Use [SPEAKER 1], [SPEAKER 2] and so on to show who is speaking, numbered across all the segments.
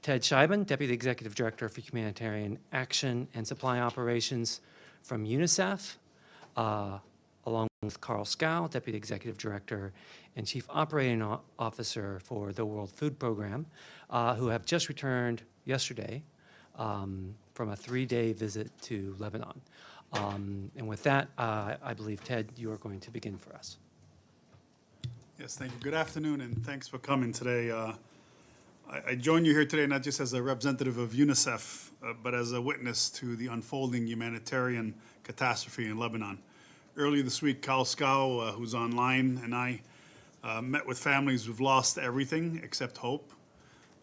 [SPEAKER 1] Ted Scheiben, Deputy Executive Director for Humanitarian Action and Supply Operations from UNICEF, along with Carl Scow, Deputy Executive Director and Chief Operating Officer for the World Food Program, who have just returned yesterday from a 3-day visit to Lebanon. And with that, I believe, Ted, you are going to begin for us.
[SPEAKER 2] Yes, thank you. Good afternoon, and thanks for coming today. I join you here today not just as a representative of UNICEF, but as a witness to the unfolding humanitarian catastrophe in Lebanon. Earlier this week, Carl Scow, who's online, and I met with families who've lost everything except hope,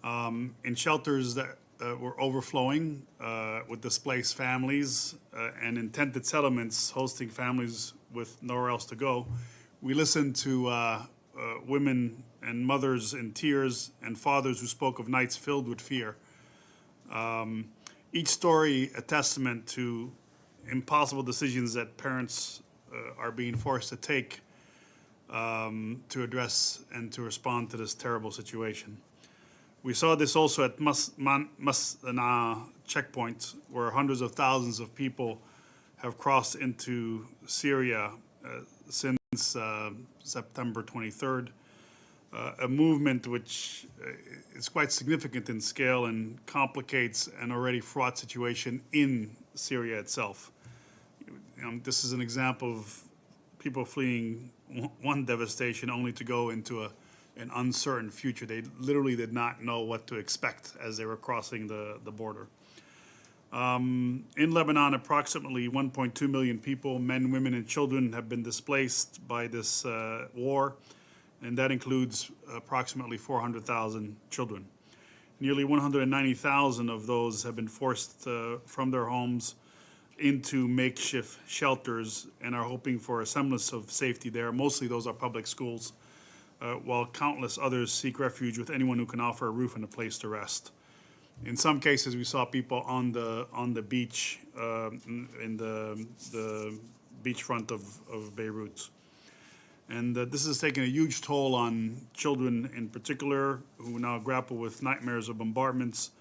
[SPEAKER 2] in shelters that were overflowing with displaced families and in tented settlements hosting families with nowhere else to go. We listened to women and mothers in tears and fathers who spoke of nights filled with fear. Each story a testament to impossible decisions that parents are being forced to take to address and to respond to this terrible situation. We saw this also at Masna checkpoint, where hundreds of thousands of people have crossed into Syria since September 23rd, a movement which is quite significant in scale and complicates an already fraught situation in Syria itself. This is an example of people fleeing one devastation only to go into an uncertain future. They literally did not know what to expect as they were crossing the border. In Lebanon, approximately 1.2 million people, men, women, and children, have been displaced by this war, and that includes approximately 400,000 children. Nearly 190,000 of those have been forced from their homes into makeshift shelters and are hoping for a semblance of safety there. Mostly those are public schools, while countless others seek refuge with anyone who can offer a roof and a place to rest. In some cases, we saw people on the beach, in the beachfront of Beirut. And this is taking a huge toll on children in particular, who now grapple with nightmares of bombardments,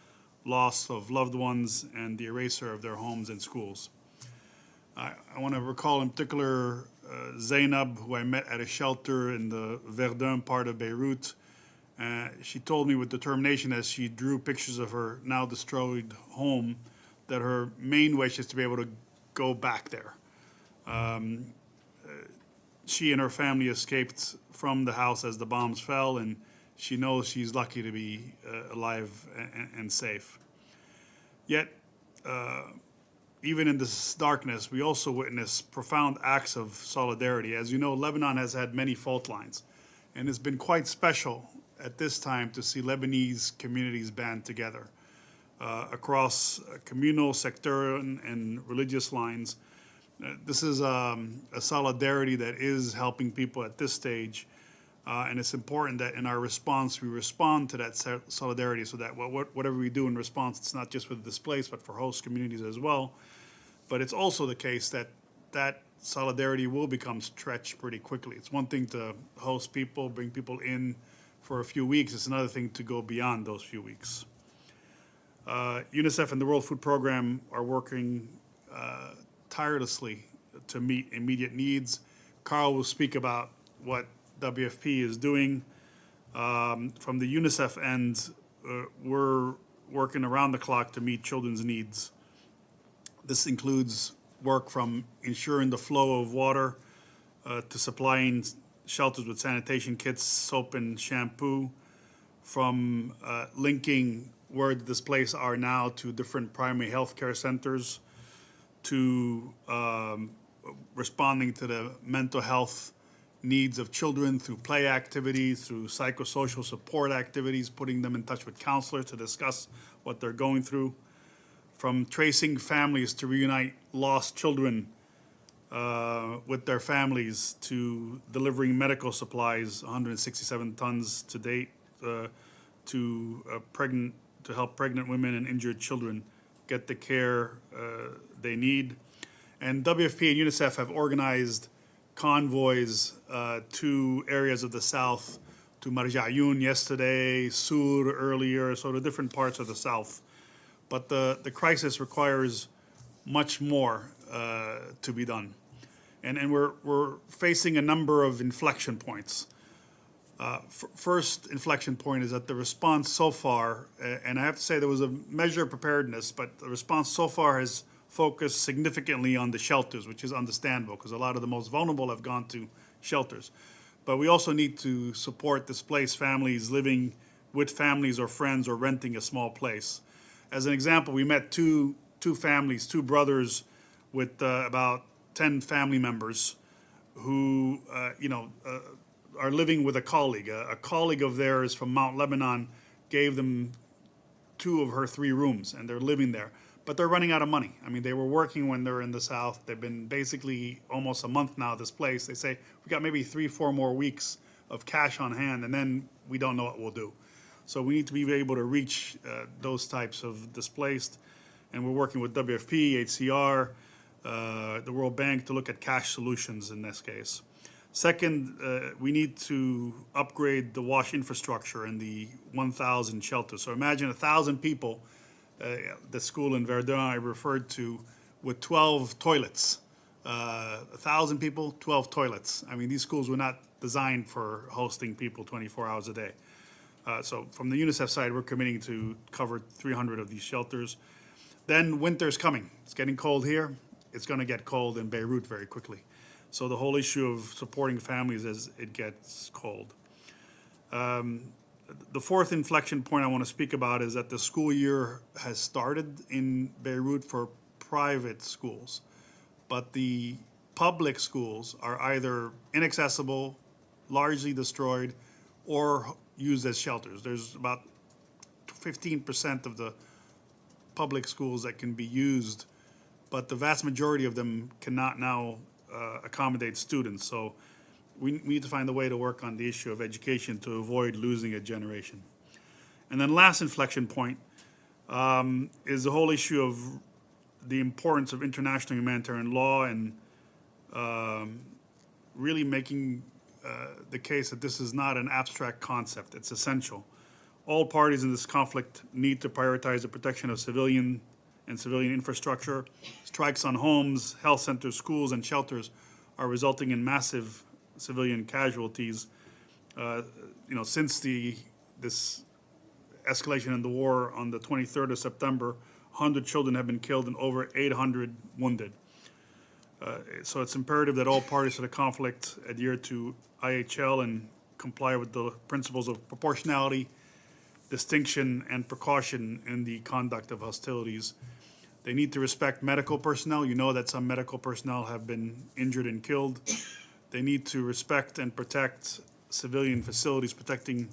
[SPEAKER 2] loss of loved ones, and the erasure of their homes and schools. I want to recall in particular Zainab, who I met at a shelter in the Verdun part of Beirut. She told me with determination as she drew pictures of her now destroyed home that her main wish is to be able to go back there. She and her family escaped from the house as the bombs fell, and she knows she's lucky to be alive and safe. Yet, even in this darkness, we also witness profound acts of solidarity. As you know, Lebanon has had many fault lines, and it's been quite special at this time to see Lebanese communities band together across communal, sectarian, and religious lines. This is a solidarity that is helping people at this stage, and it's important that in our response, we respond to that solidarity so that whatever we do in response, it's not just for the displaced, but for host communities as well. But it's also the case that that solidarity will become stretched pretty quickly. It's one thing to host people, bring people in for a few weeks. It's another thing to go beyond those few weeks. UNICEF and the World Food Program are working tirelessly to meet immediate needs. Carl will speak about what WFP is doing. From the UNICEF end, we're working around the clock to meet children's needs. This includes work from ensuring the flow of water to supplying shelters with sanitation kits, soap and shampoo, from linking where the displaced are now to different primary health care centers, to responding to the mental health needs of children through play activities, through psychosocial support activities, putting them in touch with counselors to discuss what they're going through, from tracing families to reunite lost children with their families, to delivering medical supplies, 167 tons to date, to help pregnant women and injured children get the care they need. And WFP and UNICEF have organized convoys to areas of the South to Marjayoun yesterday, Sur earlier, so to different parts of the south. But the crisis requires much more to be done. And we're facing a number of inflection points. First inflection point is that the response so far, and I have to say there was a measure of preparedness, but the response so far has focused significantly on the shelters, which is understandable because a lot of the most vulnerable have gone to shelters. But we also need to support displaced families living with families or friends or renting a small place. As an example, we met two families, two brothers with about 10 family members who, are living with a colleague. A colleague of theirs from Mount Lebanon gave them 2 of her 3 rooms, and they're living there. But they're running out of money. I mean, they were working when they were in the south. They've been basically almost a month now displaced. They say, we got maybe 3-4 more weeks of cash on hand, and then we don't know what we'll do. So we need to be able to reach those types of displaced. And we're working with WFP, HCR, the World Bank to look at cash solutions in this case. Second, we need to upgrade the wash infrastructure in the 1,000 shelters. So imagine 1,000 people, the school in Verdun I referred to, with 12 toilets. 1,000 people, 12 toilets. I mean, these schools were not designed for hosting people 24 hours a day. So from the UNICEF side, we're committing to cover 300 of these shelters. Then winter's coming. It's getting cold here. It's going to get cold in Beirut very quickly. So the whole issue of supporting families as it gets cold. The fourth inflection point I want to speak about is that the school year has started in Beirut for private schools, but the public schools are either inaccessible, largely destroyed, or used as shelters. There's about 15% of the public schools that can be used, but the vast majority of them cannot now accommodate students. So we need to find a way to work on the issue of education to avoid losing a generation. And then last inflection point is the whole issue of the importance of international humanitarian law and really making the case that this is not an abstract concept. It's essential. All parties in this conflict need to prioritize the protection of civilian and civilian infrastructure. Strikes on homes, health centers, schools, and shelters are resulting in massive civilian casualties. Since this escalation in the war on the 23rd of September, 100 children have been killed and over 800 wounded. So it's imperative that all parties to the conflict adhere to IHL and comply with the principles of proportionality, distinction, and precaution in the conduct of hostilities. They need to respect medical personnel. You know that some medical personnel have been injured and killed. They need to respect and protect civilian facilities, providing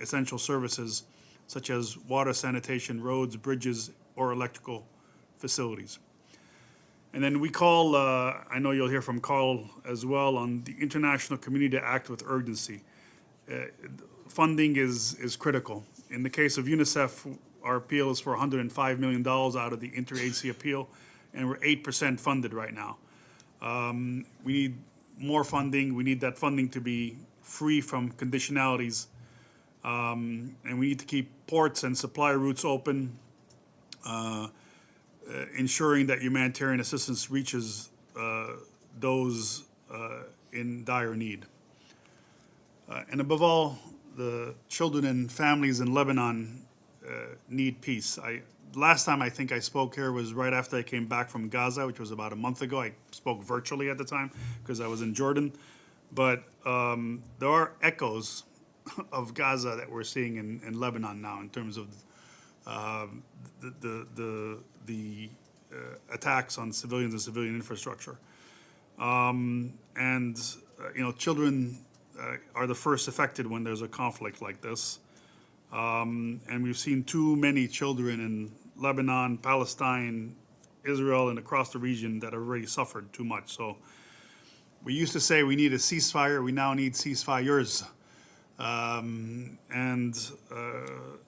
[SPEAKER 2] essential services such as water, sanitation, roads, bridges, or electrical facilities. And then we call, I know you'll hear from Carl as well, on the international community to act with urgency. Funding is critical. In the case of UNICEF, our appeal is for $105 million out of the interagency appeal, and we're 8% funded right now. We need more funding. We need that funding to be free from conditionalities. And we need to keep ports and supply routes open, ensuring that humanitarian assistance reaches those in dire need. And above all, the children and families in Lebanon need peace. Last time I think I spoke here was right after I came back from Gaza, which was about a month ago. I spoke virtually at the time because I was in Jordan. But there are echoes of Gaza that we're seeing in Lebanon now in terms of the attacks on civilians and civilian infrastructure. Children are the first affected when there's a conflict like this. And we've seen too many children in Lebanon, Palestine, Israel, and across the region that have already suffered too much. So we used to say we need a ceasefire. We now need ceasefires.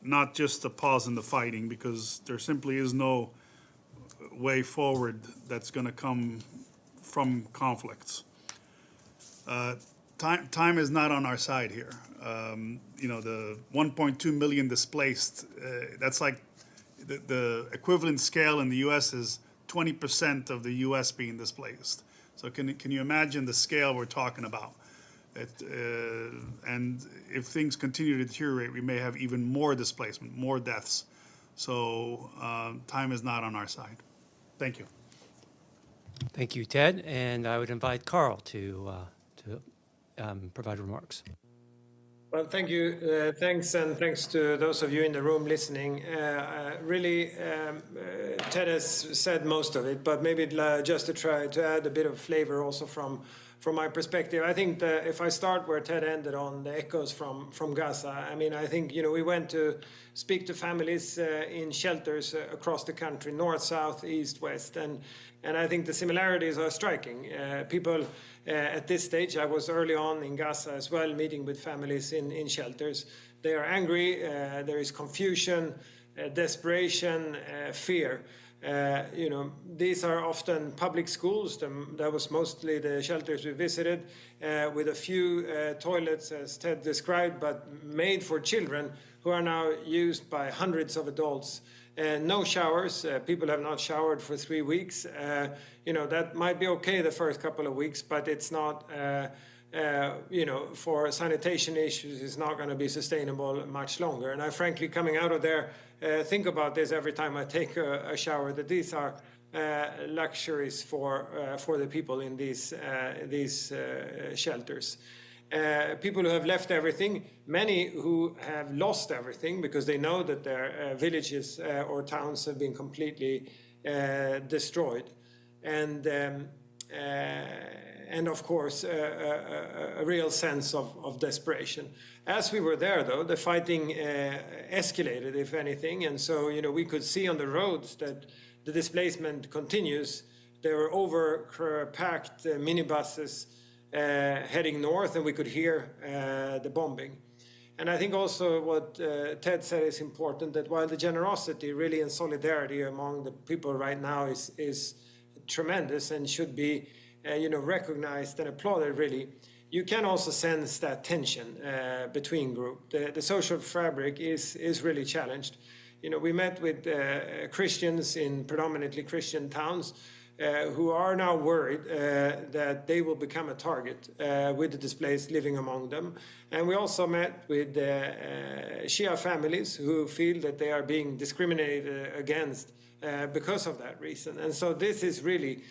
[SPEAKER 2] Not just a pause in the fighting, because there simply is no way forward that's going to come from conflicts. time is not on our side here. You know, the 1.2 million displaced, that's like the equivalent scale in the US is 20% of the US being displaced. So can you imagine the scale we're talking about? And if things continue to deteriorate, we may have even more displacement, more deaths. So time is not on our side. Thank you.
[SPEAKER 1] Thank you, Ted. And I would invite Carl to provide remarks.
[SPEAKER 3] Well, thank you. Thanks, and thanks to those of you in the room listening. Really, Ted has said most of it, but maybe just to try to add a bit of flavor also from my perspective. I think that if I start where Ted ended on the echoes from Gaza, I mean, I think, you know, we went to speak to families in shelters across the country, north, south, east, west, and I think the similarities are striking. People at this stage, I was early on in Gaza as well, meeting with families in shelters. They are angry, there is confusion, desperation, fear. You know, these are often public schools. That was mostly the shelters we visited, with a few toilets, as Ted described, but made for children who are now used by hundreds of adults. No showers. People have not showered for 3 weeks. You know, that might be okay the first couple of weeks, but it's not, you know, for sanitation issues, it's not going to be sustainable much longer. And I frankly, coming out of there, think about this every time I take a shower, that these are luxuries for the people in these shelters. People who have left everything, many who have lost everything because they know that their villages or towns have been completely destroyed. And of course, a real sense of desperation. As we were there, though, the fighting escalated, if anything, and so, you know, we could see on the roads that the displacement continues. There were over-packed minibuses heading north, and we could hear the bombing. And I think also what Ted said is important, that while the generosity really and solidarity among the people right now is tremendous and should be you know, recognized and applauded, really, you can also sense that tension between groups. The social fabric is really challenged. You know, we met with Christians in predominantly Christian towns who are now worried that they will become a target with the displaced living among them. And we also met with Shia families who feel that they are being discriminated against because of that reason. And so this is really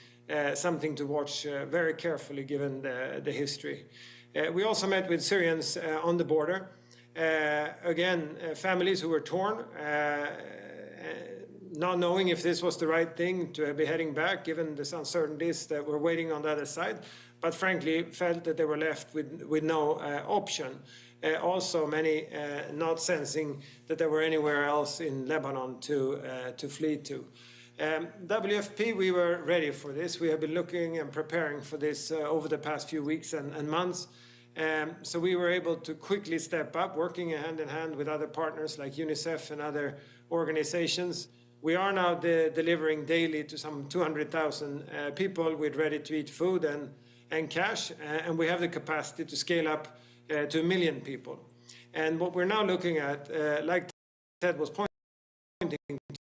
[SPEAKER 3] something to watch very carefully given the history. We also met with Syrians on the border. Again, families who were torn, not knowing if this was the right thing to be heading back, given the uncertainties that were waiting on the other side, but frankly felt that they were left with no option. Also, many not sensing that there were anywhere else in Lebanon to flee to. WFP, we were ready for this. We have been looking and preparing for this over the past few weeks and months. So we were able to quickly step up, working hand in hand with other partners like UNICEF and other organizations. We are now delivering daily to some 200,000 people with ready-to-eat food and cash, and we have the capacity to scale up to 1 million people. And what we're now looking at, like Ted was pointing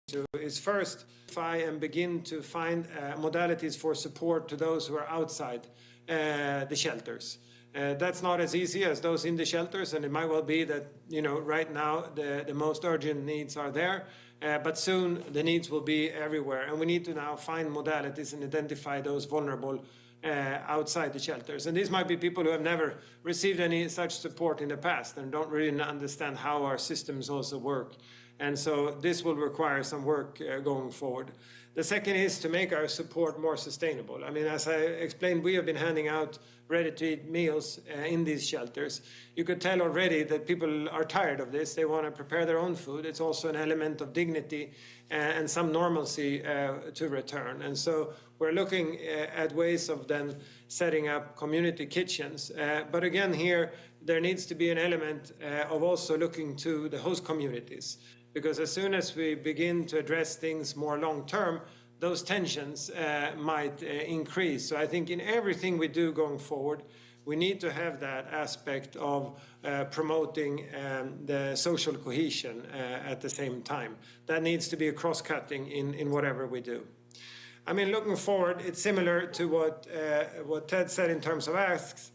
[SPEAKER 3] to, is first try and begin to find modalities for support to those who are outside the shelters. That's not as easy as those in the shelters, and it might well be that, you know, right now the most urgent needs are there, but soon the needs will be everywhere, and we need to now find modalities and identify those vulnerable outside the shelters. And these might be people who have never received any such support in the past and don't really understand how our systems also work. And so this will require some work going forward. The second is to make our support more sustainable. I mean, as I explained, we have been handing out ready-to-eat meals in these shelters. You could tell already that people are tired of this. They want to prepare their own food. It's also an element of dignity and some normalcy to return. And so we're looking at ways of then setting up community kitchens. But again, here, there needs to be an element of also looking to the host communities. Because as soon as we begin to address things more long-term, those tensions might increase. So I think in everything we do going forward, we need to have that aspect of promoting the social cohesion at the same time. That needs to be a cross-cutting in whatever we do. I mean, looking forward, it's similar to what Ted said in terms of asks.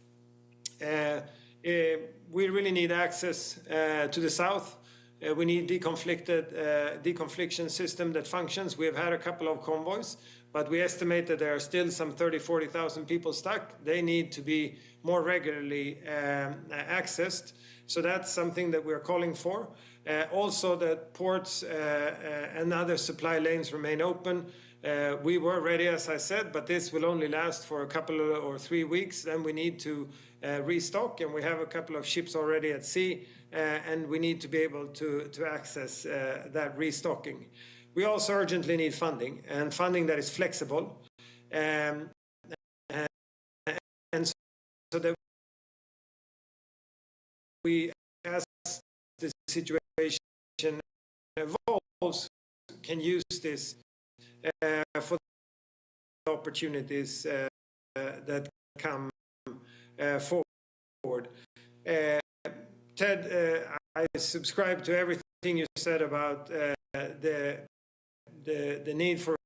[SPEAKER 3] We really need access to the south. We need deconfliction system that functions. We have had a couple of convoys, but we estimate that there are still some 40,000 people stuck. They need to be more regularly accessed. So that's something that we're calling for. Also that ports and other supply lanes remain open. We were ready, as I said, but this will only last for a couple or 3 weeks. Then we need to restock, and we have a couple of ships already at sea, and we need to be able to access that restocking. We also urgently need funding, and funding that is flexible, and so that we, as the situation evolves, can use this for the opportunities that come forward. Ted, I subscribe to everything you said about the need for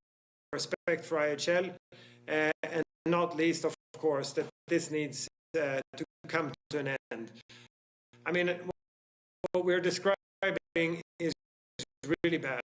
[SPEAKER 3] respect for IHL, and not least, of course, that this needs to come to an end. I mean, what we're describing is really bad.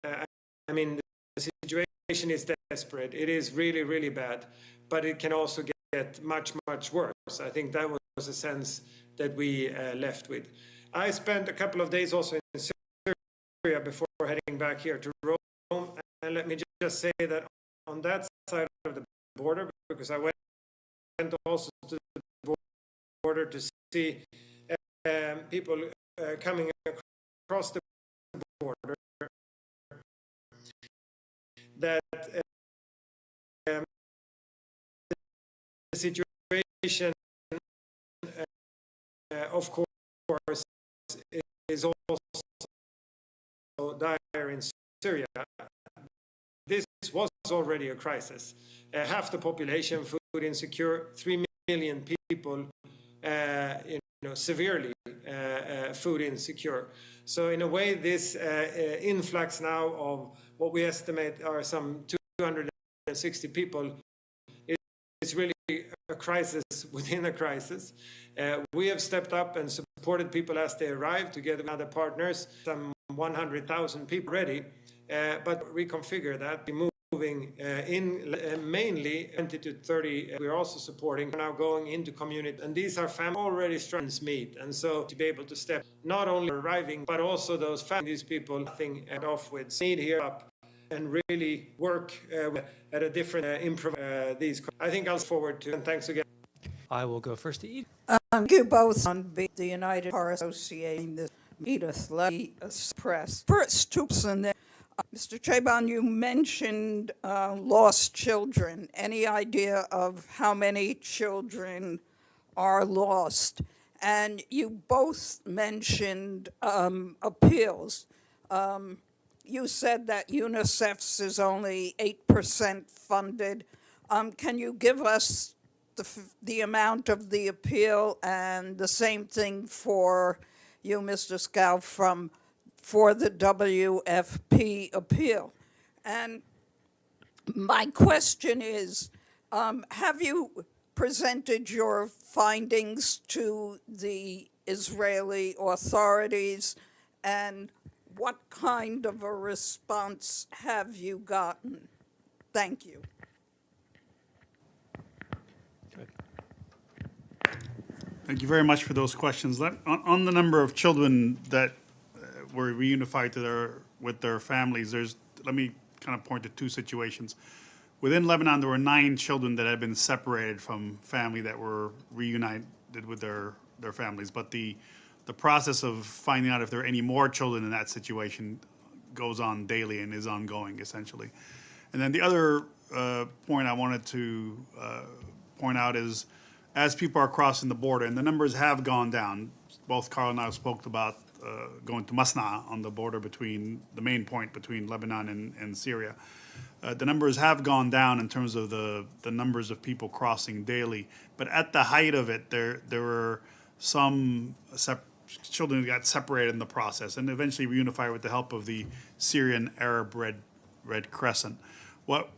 [SPEAKER 3] I mean, the situation is desperate. It is really, really bad, but it can also get much, much worse. I think that was a sense that we left with. I spent a couple of days also in Syria before heading back here to Rome, and let me just say that on that side of the border, because I went also to the border to see people coming across the border, that the situation, of course, is also dire in Syria. This was already a crisis. Half the population food insecure, 3 million people severely food insecure. So in a way, this influx now of what we estimate are some 260 people is really a crisis within a crisis. We have stepped up and supported people as they arrive together with other partners, some 100,000 people ready, but reconfigure that, moving in mainly 20 to 30. We're also supporting, now going into community, and these are families already struggling to meet, and so to be able to step not only arriving, but also those families, people nothing and off with need here up and really work at a different these. I think I'll look forward to, and thanks again.
[SPEAKER 1] I will go first to Edith.
[SPEAKER 4] You both on the United Car Association, the Edith Levy Press. First, Tupson, Mr. Chabon, you mentioned lost children. Any idea of how many children are lost? And you both mentioned appeals. You said that UNICEF's is only 8% funded. Can you give us the amount of the appeal, and the same thing for you, Mr. Scow, for the WFP appeal? And my question is, have you presented your findings to the Israeli authorities, and what kind of a response have you gotten? Thank you.
[SPEAKER 2] Thank you very much for those questions. On the number of children that were reunified with their families, let me kind of point to two situations. Within Lebanon, there were 9 children that had been separated from family that were reunited with their families. But the process of finding out if there are any more children in that situation goes on daily and is ongoing, essentially. And then the other point I wanted to point out is, as people are crossing the border, and the numbers have gone down, both Carl and I spoke about going to Masna on the border between the main point between Lebanon and Syria. The numbers have gone down in terms of the numbers of people crossing daily, but at the height of it, there were some children who got separated in the process and eventually reunified with the help of the Syrian Arab Red Crescent. What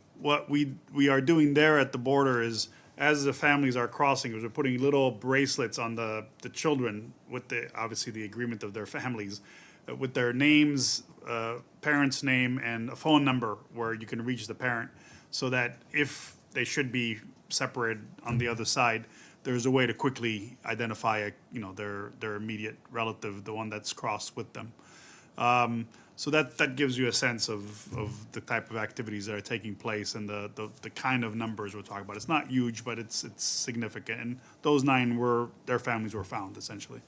[SPEAKER 2] we are doing there at the border is, as the families are crossing, we're putting little bracelets on the children with obviously the agreement of their families, with their names, parent's name, and a phone number where you can reach the parent, so that if they should be separated on the other side, there's a way to quickly identify their immediate relative, the one that's crossed with them. So that gives you a sense of the type of activities that are taking place and the kind of numbers we're talking about. It's not huge, but it's significant. And those 9 their families were found, essentially.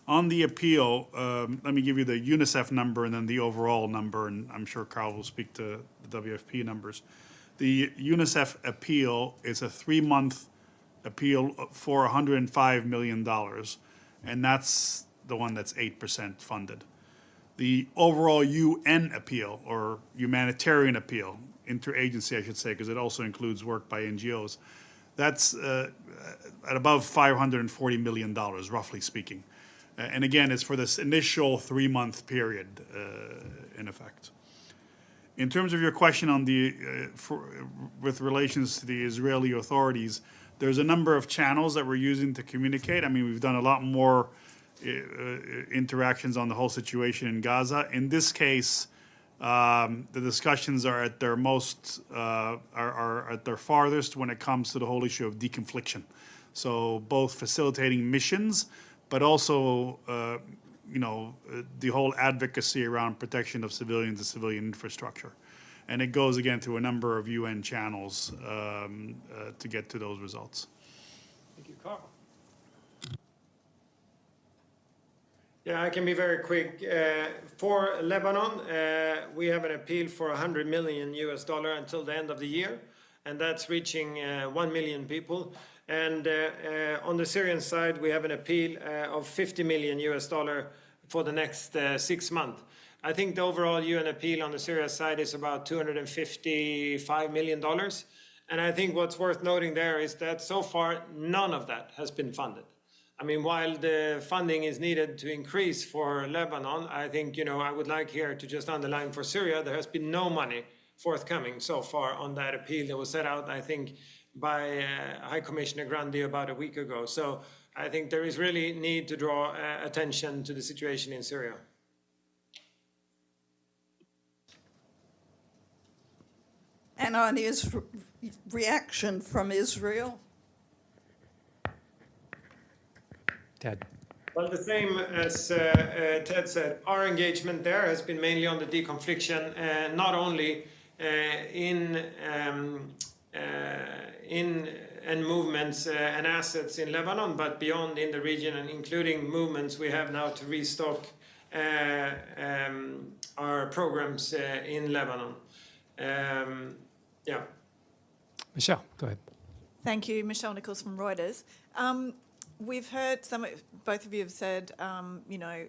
[SPEAKER 2] On the appeal, let me give you the UNICEF number and then the overall number, and I'm sure Carl will speak to the WFP numbers. The UNICEF appeal is a 3-month appeal for $105 million, and that's the one that's 8% funded. The overall UN appeal, or humanitarian appeal, interagency I should say, because it also includes work by NGOs, that's at above $540 million, roughly speaking. And again, it's for this initial 3-month period, in effect. In terms of your question on with relations to the Israeli authorities, there's a number of channels that we're using to communicate. I mean, we've done a lot more interactions on the whole situation in Gaza. In this case, the discussions are at their are at their farthest when it comes to the whole issue of deconfliction. So both facilitating missions, but also the whole advocacy around protection of civilians and civilian infrastructure. And it goes again through a number of UN channels to get to those results.
[SPEAKER 3] Thank you, Carl. Yeah, I can be very quick. For Lebanon, we have an appeal for $100 million until the end of the year, and that's reaching 1 million people. And on the Syrian side, we have an appeal of $50 million for the next 6 months. I think the overall UN appeal on the Syria side is about $255 million. And I think what's worth noting there is that so far, none of that has been funded. I mean, while the funding is needed to increase for Lebanon, I think, I would like here to just underline for Syria, there has been no money forthcoming so far on that appeal that was set out, I think, by High Commissioner Grandi about a week ago. So I think there is really need to draw attention to the situation in Syria.
[SPEAKER 4] And on his reaction from Israel?
[SPEAKER 1] Ted.
[SPEAKER 3] Well, the same as Ted said, our engagement there has been mainly on the deconfliction, not only in movements and assets in Lebanon, but beyond in the region, and including movements we have now to restock our programs in Lebanon. Yeah.
[SPEAKER 1] Michelle, go ahead.
[SPEAKER 5] Thank you. Michelle Nichols from Reuters. We've heard both of you have said,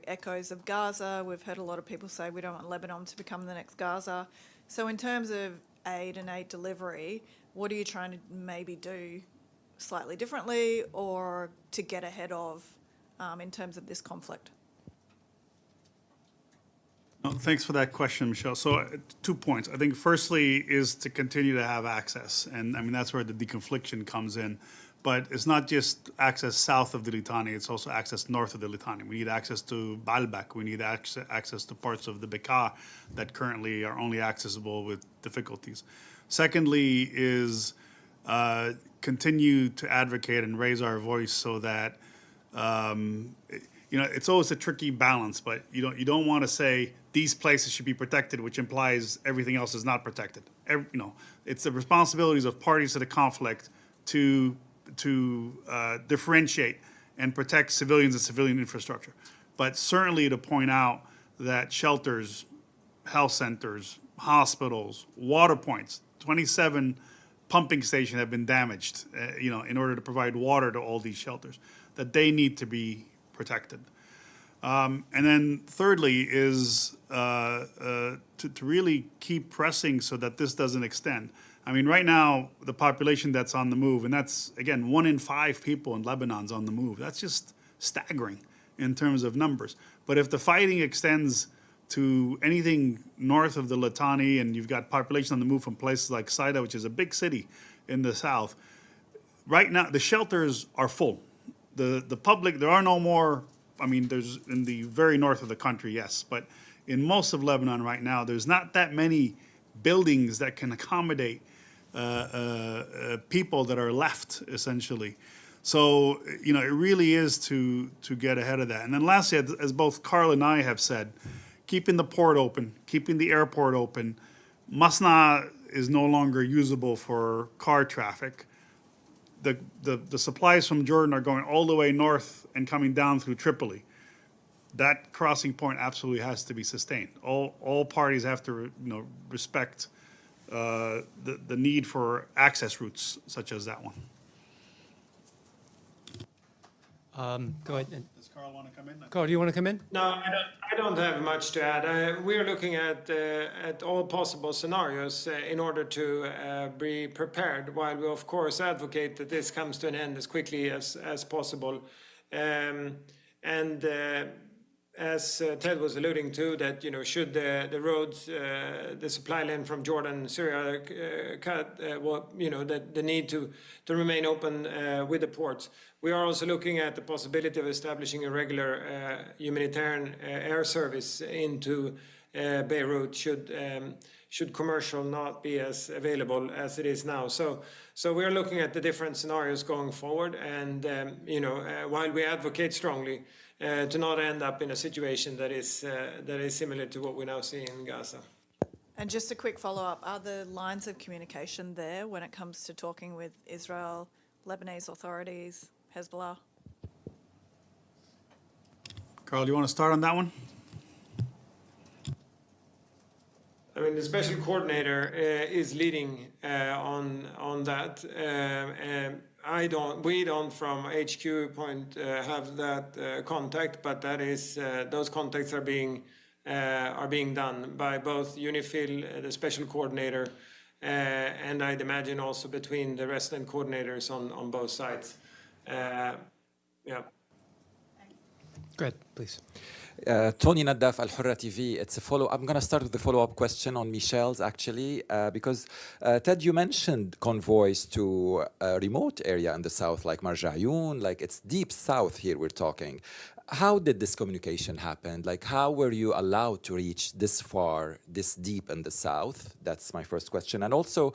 [SPEAKER 5] echoes of Gaza. We've heard a lot of people say we don't want Lebanon to become the next Gaza. So in terms of aid and aid delivery, what are you trying to maybe do slightly differently or to get ahead of in terms of this conflict?
[SPEAKER 2] No, thanks for that question, Michelle. So 2 points. I think firstly is to continue to have access. And I mean, that's where the deconfliction comes in. But it's not just access south of the Litani, it's also access north of the Litani. We need access to Baalbek. We need access to parts of the Bekaa that currently are only accessible with difficulties. Secondly is continue to advocate and raise our voice so that, it's always a tricky balance, but you don't want to say these places should be protected, which implies everything else is not protected. It's the responsibilities of parties to the conflict to differentiate and protect civilians and civilian infrastructure. But certainly to point out that shelters, health centers, hospitals, water points, 27 pumping stations have been damaged, in order to provide water to all these shelters, that they need to be protected. And then thirdly is to really keep pressing so that this doesn't extend. I mean, right now, the population that's on the move, and that's, again, 1 in 5 people in Lebanon's on the move. That's just staggering in terms of numbers. But if the fighting extends to anything north of the Litani, and you've got population on the move from places like Saida, which is a big city in the south, right now, the shelters are full. The public, there are no more, I mean, there's in the very north of the country, yes, but in most of Lebanon right now, there's not that many buildings that can accommodate people that are left, essentially. So, you know, it really is to get ahead of that. And then lastly, as both Carl and I have said, keeping the port open, keeping the airport open. Masna is no longer usable for car traffic. The supplies from Jordan are going all the way north and coming down through Tripoli. That crossing point absolutely has to be sustained. All parties have to, respect the need for access routes such as that one.
[SPEAKER 1] Go ahead.
[SPEAKER 2] Does Carl want to come in?
[SPEAKER 1] Carl, do you want to come in?
[SPEAKER 3] No, I don't have much to add. We're looking at all possible scenarios in order to be prepared, while we of course advocate that this comes to an end as quickly as possible. As Ted was alluding to, that should the roads, the supply lane from Jordan, Syria cut, that the need to remain open with the ports. We are also looking at the possibility of establishing a regular humanitarian air service into Beirut should commercial not be as available as it is now. So we are looking at the different scenarios going forward, and while we advocate strongly to not end up in a situation that is similar to what we now see in Gaza.
[SPEAKER 5] And just a quick follow-up, are the lines of communication there when it comes to talking with Israel, Lebanese authorities, Hezbollah?
[SPEAKER 2] Carl, you want to start on that one?
[SPEAKER 3] I mean, the special coordinator is leading on that. We don't from HQ point have that contact, but that is those contacts are being done by both UNIFIL, the special coordinator, and I'd imagine also between the resident coordinators on both sides. Yeah.
[SPEAKER 1] Go ahead, please.
[SPEAKER 6] Tony Naddaf, Al Hurra TV. It's a follow. I'm going to start with the follow-up question on Michelle's, actually, because Ted, you mentioned convoys to a remote area in the south, like Marjayoun, like it's deep south here we're talking. How did this communication happen? Like, how were you allowed to reach this far, this deep in the south? That's my first question. And also,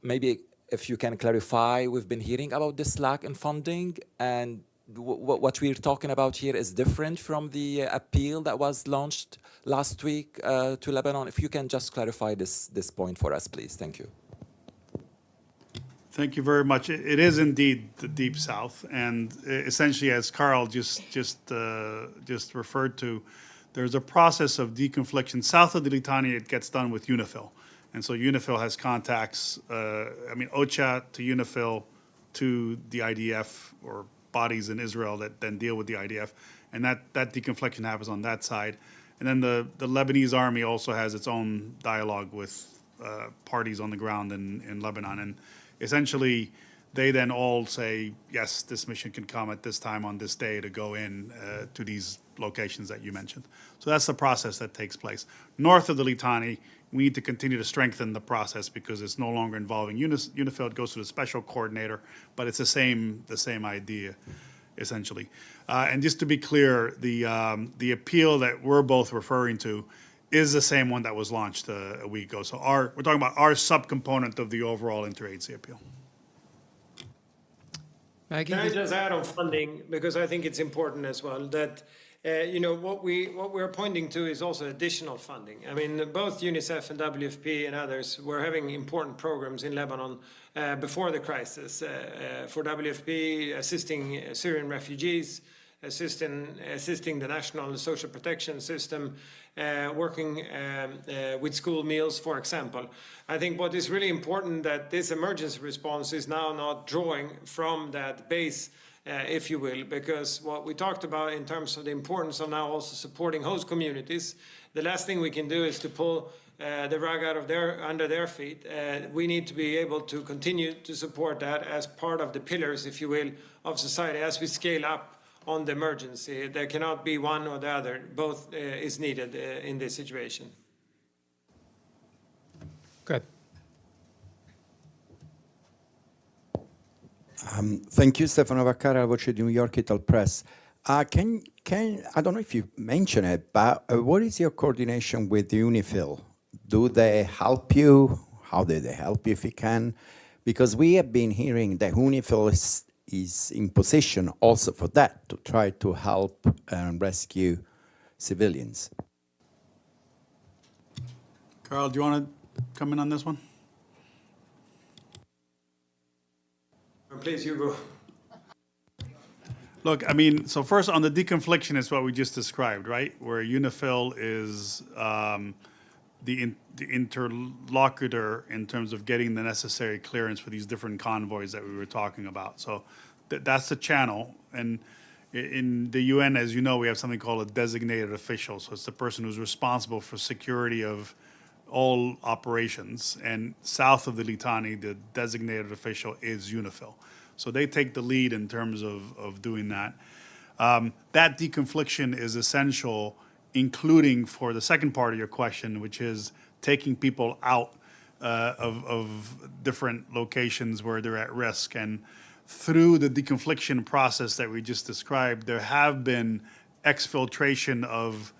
[SPEAKER 6] maybe if you can clarify, we've been hearing about this lack in funding, and what we're talking about here is different from the appeal that was launched last week to Lebanon. If you can just clarify this point for us, please. Thank you.
[SPEAKER 2] Thank you very much. It is indeed the Deep South, and essentially, as Carl just referred to, there's a process of deconfliction. South of the Litani, it gets done with UNIFIL, and so UNIFIL has contacts. OCHA to UNIFIL to the IDF or bodies in Israel that then deal with the IDF, and that deconfliction happens on that side. And then the Lebanese army also has its own dialogue with parties on the ground in Lebanon. And essentially, they then all say, yes, this mission can come at this time on this day to go in to these locations that you mentioned. So that's the process that takes place. North of the Litani, we need to continue to strengthen the process because it's no longer involving UNIFIL. It goes to the special coordinator, but it's the same idea, essentially. And just to be clear, the appeal that we're both referring to is the same one that was launched a week ago. So we're talking about our subcomponent of the overall interagency appeal.
[SPEAKER 1] Maggie?
[SPEAKER 3] Can I just add on funding, because I think it's important as well, that what we're pointing to is also additional funding. I mean, both UNICEF and WFP and others were having important programs in Lebanon before the crisis. For WFP, assisting Syrian refugees, assisting the national social protection system, working with school meals, for example. I think what is really important that this emergency response is now not drawing from that base if you will, because what we talked about in terms of the importance of now also supporting host communities, the last thing we can do is to pull the rug out of under their feet. We need to be able to continue to support that as part of the pillars, if you will, of society as we scale up on the emergency. There cannot be one or the other. Both is needed in this situation.
[SPEAKER 1] Good.
[SPEAKER 7] Thank you, Stefano Vaccaro, voce di New York Ital Press. I don't know if you mentioned it, but what is your coordination with UNIFIL? Do they help you? How do they help you if you can? Because we have been hearing that UNIFIL is in position also for that, to try to help and rescue civilians.
[SPEAKER 2] Carl, do you want to come in on this one?
[SPEAKER 3] Please, Hugo.
[SPEAKER 2] Look, I mean, so first on the deconfliction is what we just described, right? Where UNIFIL is the interlocutor in terms of getting the necessary clearance for these different convoys that we were talking about. So that's the channel. And in the UN, as you know, we have something called a designated official. So it's the person who's responsible for security of all operations. And south of the Litani, the designated official is UNIFIL. So they take the lead in terms of doing that. That deconfliction is essential, including for the second part of your question, which is taking people out of different locations where they're at risk. And through the deconfliction process that we just described, there have been exfiltration of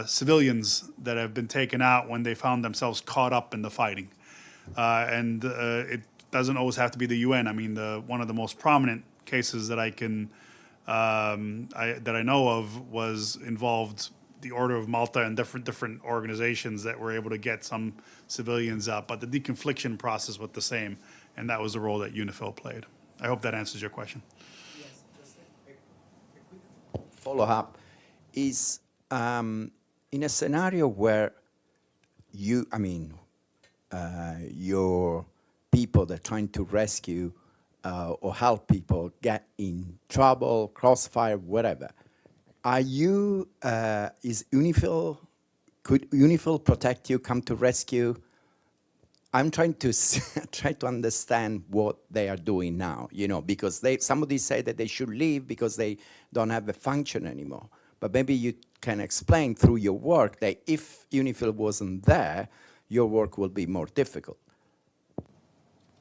[SPEAKER 2] civilians that have been taken out when they found themselves caught up in the fighting. It doesn't always have to be the UN. I mean, one of the most prominent cases that I know of involved the Order of Malta and different organizations that were able to get some civilians out. But the deconfliction process was the same, and that was the role that UNIFIL played. I hope that answers your question.
[SPEAKER 7] Yes, just a quick follow-up is in a scenario where your people that are trying to rescue or help people get in trouble, crossfire, whatever. Could UNIFIL protect you, come to rescue? I'm trying to try to understand what they are doing now, because somebody said that they should leave because they don't have a function anymore. But maybe you can explain through your work that if UNIFIL wasn't there, your work will be more difficult.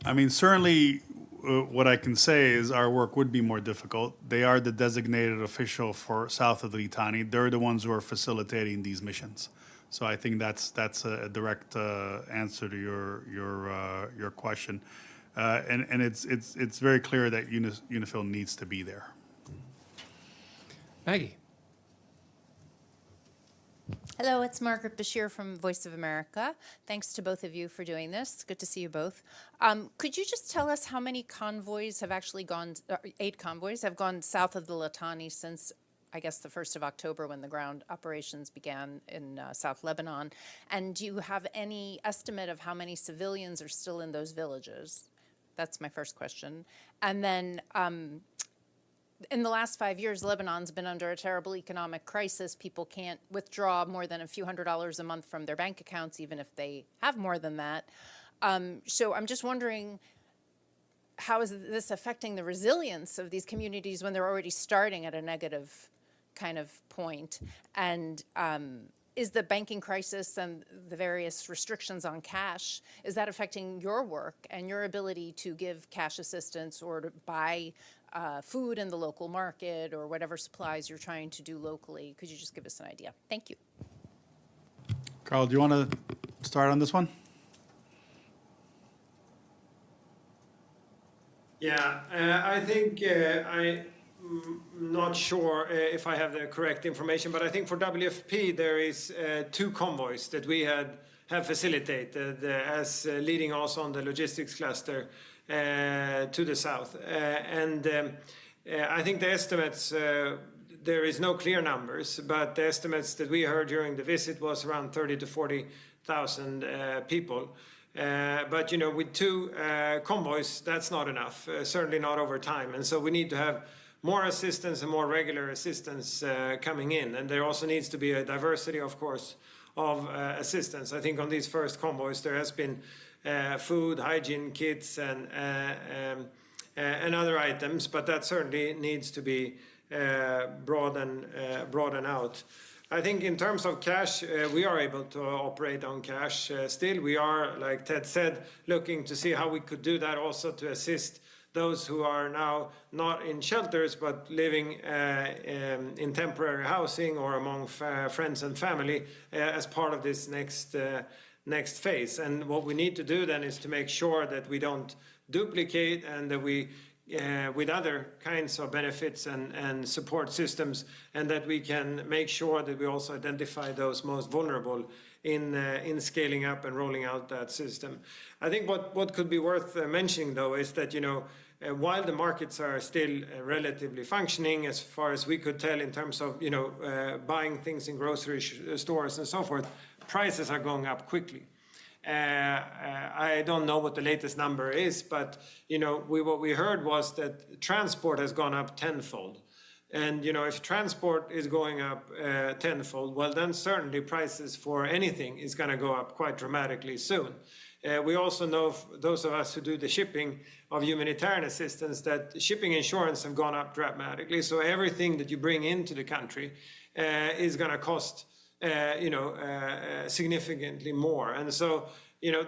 [SPEAKER 2] I mean, certainly what I can say is our work would be more difficult. They are the designated official for south of the Litani. They're the ones who are facilitating these missions. So I think that's a direct answer to your question. And it's very clear that UNIFIL needs to be there.
[SPEAKER 1] Maggie.
[SPEAKER 8] Hello, it's Margaret Bashir from Voice of America. Thanks to both of you for doing this. It's good to see you both. Could you just tell us how many convoys have actually gone, 8 convoys have gone south of the Litani since, I guess, the 1st of October when the ground operations began in South Lebanon? And do you have any estimate of how many civilians are still in those villages? That's my first question. And then in the last 5 years, Lebanon's been under a terrible economic crisis. People can't withdraw more than a few $100s a month from their bank accounts, even if they have more than that. So I'm just wondering, how is this affecting the resilience of these communities when they're already starting at a negative kind of point? And is the banking crisis and the various restrictions on cash, is that affecting your work and your ability to give cash assistance or to buy food in the local market or whatever supplies you're trying to do locally? Could you just give us an idea? Thank you.
[SPEAKER 2] Carl, do you want to start on this one?
[SPEAKER 3] Yeah, I think I'm not sure if I have the correct information, but I think for WFP there is 2 convoys that we have facilitated as leading also on the logistics cluster to the south. I think the estimates, there is no clear numbers, but the estimates that we heard during the visit was around 30 to 40,000 people. But with 2 convoys, that's not enough. Certainly not over time. And so we need to have more assistance and more regular assistance coming in. And there also needs to be a diversity, of course, of assistance. I think on these first convoys there has been food, hygiene kits, and other items, but that certainly needs to be broadened out. I think in terms of cash, we are able to operate on cash still. We are, like Ted said, looking to see how we could do that also to assist those who are now not in shelters but living in temporary housing or among friends and family as part of this next phase. And what we need to do then is to make sure that we don't duplicate and that we with other kinds of benefits and support systems, and that we can make sure that we also identify those most vulnerable in scaling up and rolling out that system. I think what could be worth mentioning though is that while the markets are still relatively functioning as far as we could tell in terms of buying things in grocery stores and so forth, prices are going up quickly. I don't know what the latest number is, but what we heard was that transport has gone up tenfold. And if transport is going up tenfold, well then certainly prices for anything is going to go up quite dramatically soon. We also know, those of us who do the shipping of humanitarian assistance, that shipping insurance have gone up dramatically. So everything that you bring into the country is going to cost significantly more. And so,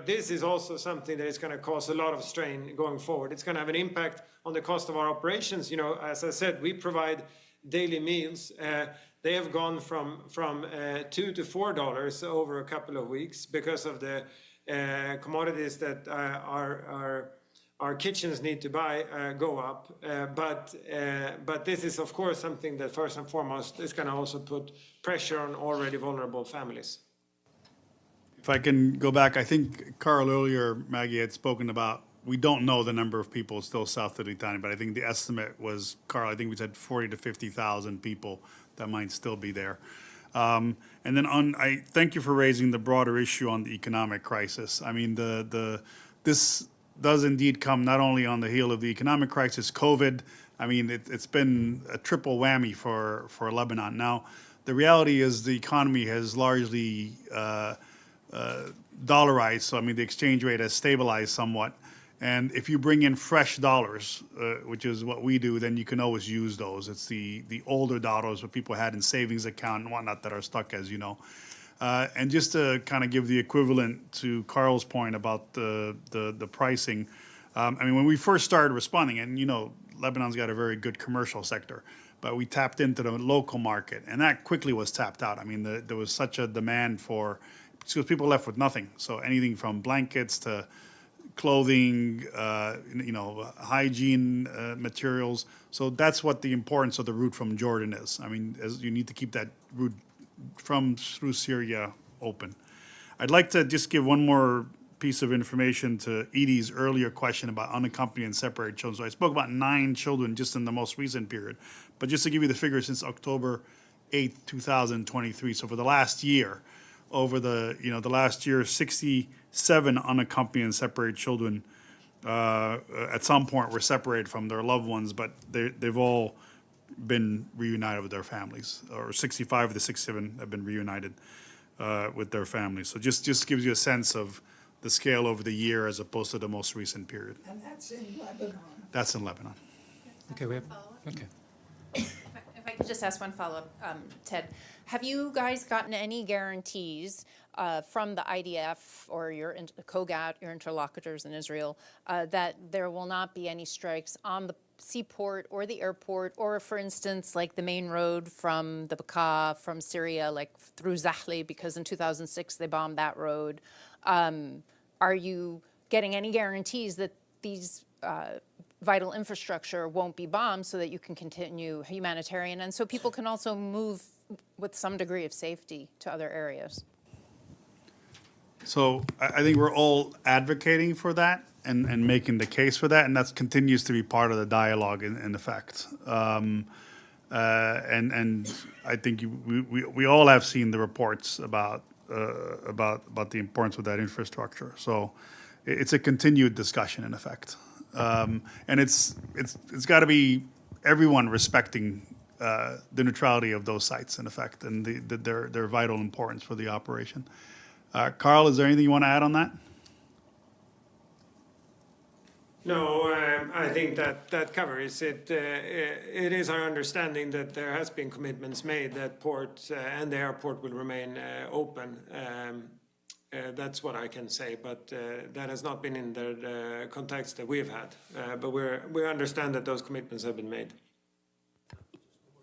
[SPEAKER 3] this is also something that is going to cause a lot of strain going forward. It's going to have an impact on the cost of our operations. As I said, we provide daily meals. They have gone from $2 to $4 over a couple of weeks because of the commodities that our kitchens need to buy go up. But this is, of course, something that first and foremost is going to also put pressure on already vulnerable families.
[SPEAKER 2] If I can go back, I think Carl earlier, Maggie, had spoken about, we don't know the number of people still south of Lithuania, but I think the estimate was, Carl, I think we said 40 to 50,000 people that might still be there. And then I thank you for raising the broader issue on the economic crisis. I mean, this does indeed come not only on the heel of the economic crisis, COVID. I mean, it's been a triple whammy for Lebanon. Now, the reality is the economy has largely dollarized, so I mean the exchange rate has stabilized somewhat. And if you bring in fresh dollars, which is what we do, then you can always use those. It's the older dollars what people had in savings account and whatnot that are stuck, as you know. And just to kind of give the equivalent to Carl's point about the pricing, I mean, when we first started responding, and Lebanon's got a very good commercial sector, but we tapped into the local market, and that quickly was tapped out. I mean, there was such a demand because people left with nothing. So anything from blankets to clothing, hygiene materials. So that's what the importance of the route from Jordan is. I mean, you need to keep that route through Syria open. I'd like to just give one more piece of information to Edie's earlier question about unaccompanied and separated children. So I spoke about 9 children just in the most recent period, but just to give you the figure since October 8th, 2023. So for the last year, over the last year, 67 unaccompanied and separated children at some point were separated from their loved ones, but they've all been reunited with their families, or 65 of the 67 have been reunited with their families. So just gives you a sense of the scale over the year as opposed to the most recent period.
[SPEAKER 4] And that's in Lebanon.
[SPEAKER 2] That's in Lebanon.
[SPEAKER 1] Okay, we have, okay.
[SPEAKER 8] If I could just ask one follow-up, Ted, have you guys gotten any guarantees from the IDF or your COGAT, your interlocutors in Israel, that there will not be any strikes on the seaport or the airport, or for instance, like the main road from the Bekaa from Syria, like through Zahle, because in 2006 they bombed that road? Are you getting any guarantees that these vital infrastructure won't be bombed so that you can continue humanitarian and so people can also move with some degree of safety to other areas?
[SPEAKER 2] So I think we're all advocating for that and making the case for that, and that continues to be part of the dialogue in effect. And I think we all have seen the reports about about the importance of that infrastructure. So it's a continued discussion, in effect, and it's got to be everyone respecting the neutrality of those sites, in effect, and their vital importance for the operation. Carl, is there anything you want to add on that?
[SPEAKER 3] No, I think that covers it. It is our understanding that there has been commitments made that port and the airport will remain open. That's what I can say, but that has not been in the context that we've had. But we understand that those commitments have been made.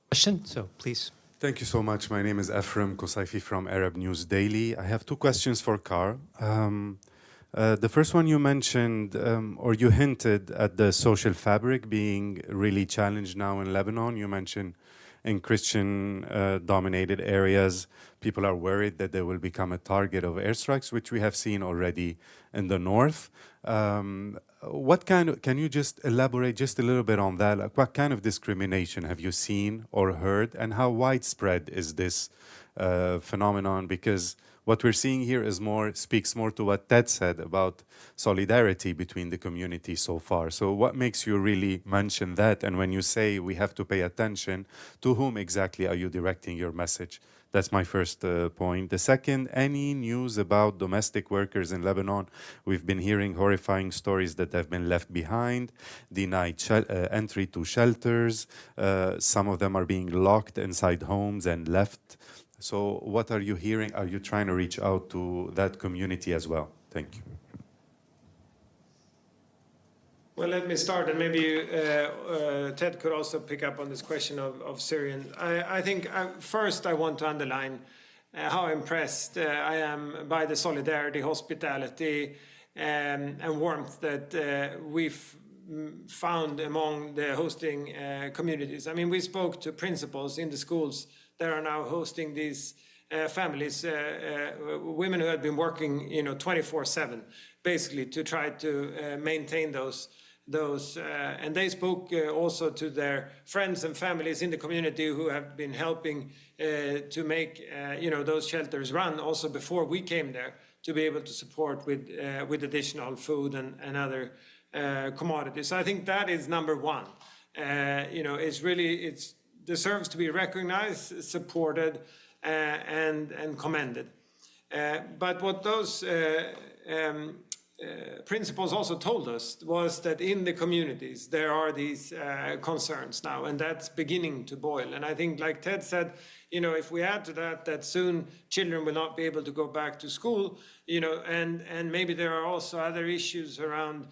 [SPEAKER 1] Question, so please.
[SPEAKER 9] Thank you so much. My name is Ephraim Kosaifi from Arab News Daily. I have two questions for Carl. The first one, you mentioned or you hinted at the social fabric being really challenged now in Lebanon. You mentioned in Christian dominated areas, people are worried that they will become a target of airstrikes, which we have seen already in the north. Can you just elaborate just a little bit on that? Like, what kind of discrimination have you seen or heard, and how widespread is this phenomenon? Because what we're seeing here speaks more to what Ted said about solidarity between the community so far. So what makes you really mention that? And when you say we have to pay attention, to whom exactly are you directing your message? That's my first point. The second, any news about domestic workers in Lebanon? We've been hearing horrifying stories that have been left behind, denied entry to shelters. Some of them are being locked inside homes and left. So what are you hearing? Are you trying to reach out to that community as well? Thank you.
[SPEAKER 3] Well, let me start, and maybe Ted could also pick up on this question of Syrians. I think first I want to underline how impressed I am by the solidarity, hospitality, and warmth that we've found among the hosting communities. I mean, we spoke to principals in the schools that are now hosting these families, women who had been working, 24/7, basically to try to maintain those. And they spoke also to their friends and families in the community who have been helping to make, those shelters run also before we came there, to be able to support with additional food and other commodities. So I think that is number one. It deserves to be recognized, supported, and commended. But what those principals also told us was that in the communities there are these concerns now, and that's beginning to boil. And I think, like Ted said, if we add to that soon children will not be able to go back to school, and maybe there are also other issues around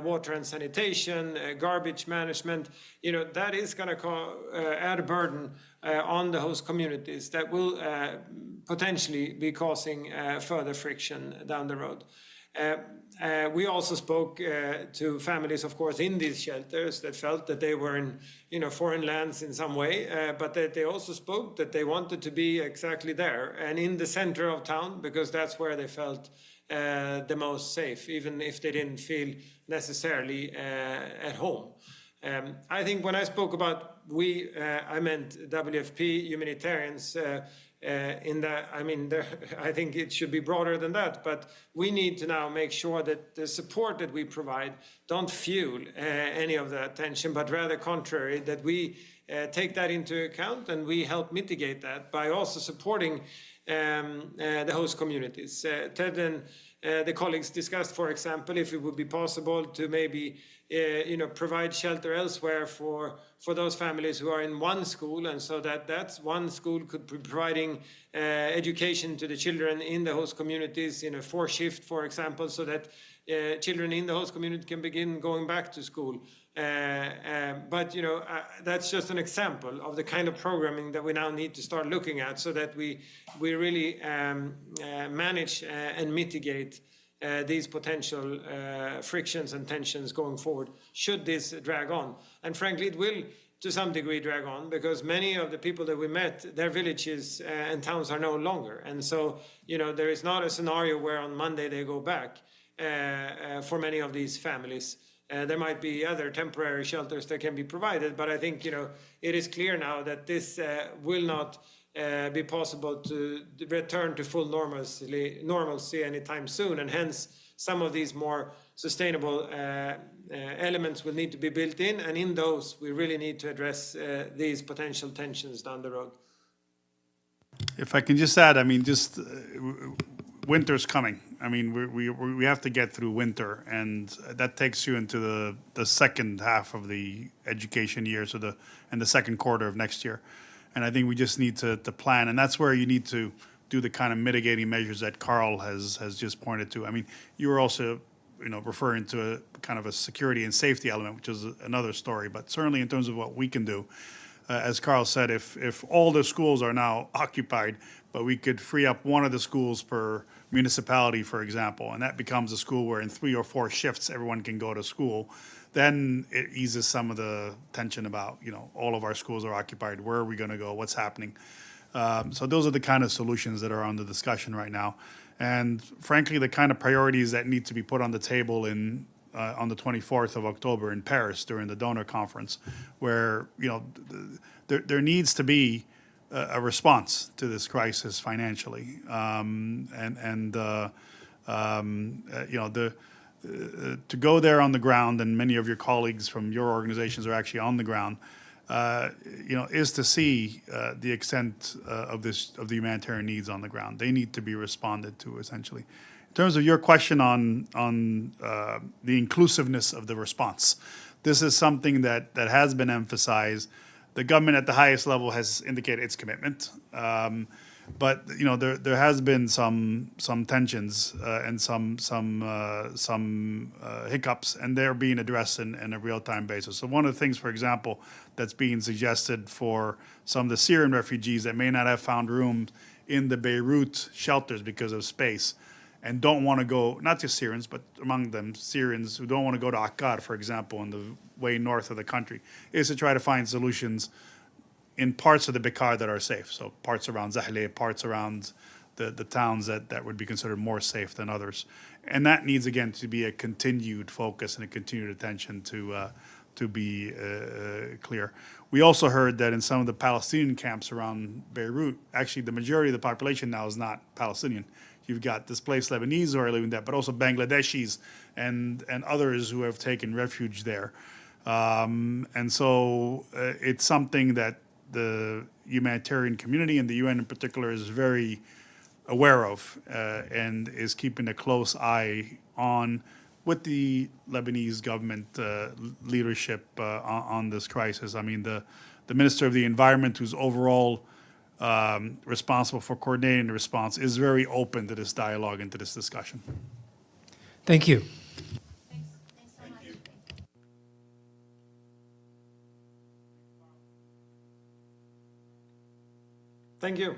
[SPEAKER 3] water and sanitation, garbage management, that is going to add a burden on the host communities that will potentially be causing further friction down the road. We also spoke to families, of course, in these shelters that felt that they were in, foreign lands in some way, but that they also spoke that they wanted to be exactly there and in the center of town, because that's where they felt the most safe, even if they didn't feel necessarily at home. I think when I spoke about I meant WFP, humanitarians. I think it should be broader than that, but we need to now make sure that the support that we provide don't fuel any of that tension, but rather contrary, that we take that into account and we help mitigate that by also supporting the host communities. Ted and the colleagues discussed, for example, if it would be possible to maybe provide shelter elsewhere for those families who are in one school, and so that one school could be providing education to the children in the host communities in a 4-shift, for example, so that children in the host community can begin going back to school. But that's just an example of the kind of programming that we now need to start looking at, so that we really manage and mitigate these potential frictions and tensions going forward, should this drag on. And frankly, it will to some degree drag on, because many of the people that we met, their villages and towns are no longer. And so, there is not a scenario where on Monday they go back for many of these families. There might be other temporary shelters that can be provided, but I think, it is clear now that this will not be possible to return to full normalcy anytime soon, and hence some of these more sustainable elements will need to be built in, and in those we really need to address these potential tensions down the road.
[SPEAKER 2] If I can just add, I mean, just winter's coming. I mean, we have to get through winter, and that takes you into the second half of the education year, so and the second quarter of next year. And I think we just need to plan, and that's where you need to do the kind of mitigating measures that Carl has just pointed to. I mean, you were also, referring to a kind of a security and safety element, which is another story. But certainly in terms of what we can do, as Carl said, if all the schools are now occupied, but we could free up one of the schools per municipality, for example, and that becomes a school where in 3 or 4 shifts everyone can go to school, then it eases some of the tension about, all of our schools are occupied, where are we going to go, what's happening? So those are the kind of solutions that are on the discussion right now. And frankly, the kind of priorities that need to be put on the table on the 24th of October in Paris during the donor conference, where, there needs to be a response to this crisis financially. To go there on the ground, and many of your colleagues from your organizations are actually on the ground, is to see the extent of the humanitarian needs on the ground. They need to be responded to, essentially. In terms of your question on the inclusiveness of the response, this is something that has been emphasized. The government at the highest level has indicated its commitment. But there has been some tensions and some hiccups, and they're being addressed in a real-time basis. So one of the things, for example, that's being suggested for some of the Syrian refugees that may not have found room in the Beirut shelters because of space, and don't want to go, not just Syrians, but among them Syrians who don't want to go to Akkar, for example, in the way north of the country, is to try to find solutions in parts of the Beqaa that are safe. So parts around Zahle, parts around the towns that would be considered more safe than others. And that needs, again, to be a continued focus and a continued attention to be clear. We also heard that in some of the Palestinian camps around Beirut, actually the majority of the population now is not Palestinian. You've got displaced Lebanese who are living there, but also Bangladeshis and others who have taken refuge there. And so it's something that the humanitarian community and the UN in particular is very aware of and is keeping a close eye on with the Lebanese government leadership on this crisis. I mean, the Minister of the Environment, who's overall responsible for coordinating the response, is very open to this dialogue and to this discussion.
[SPEAKER 1] Thank you.
[SPEAKER 3] Thank you.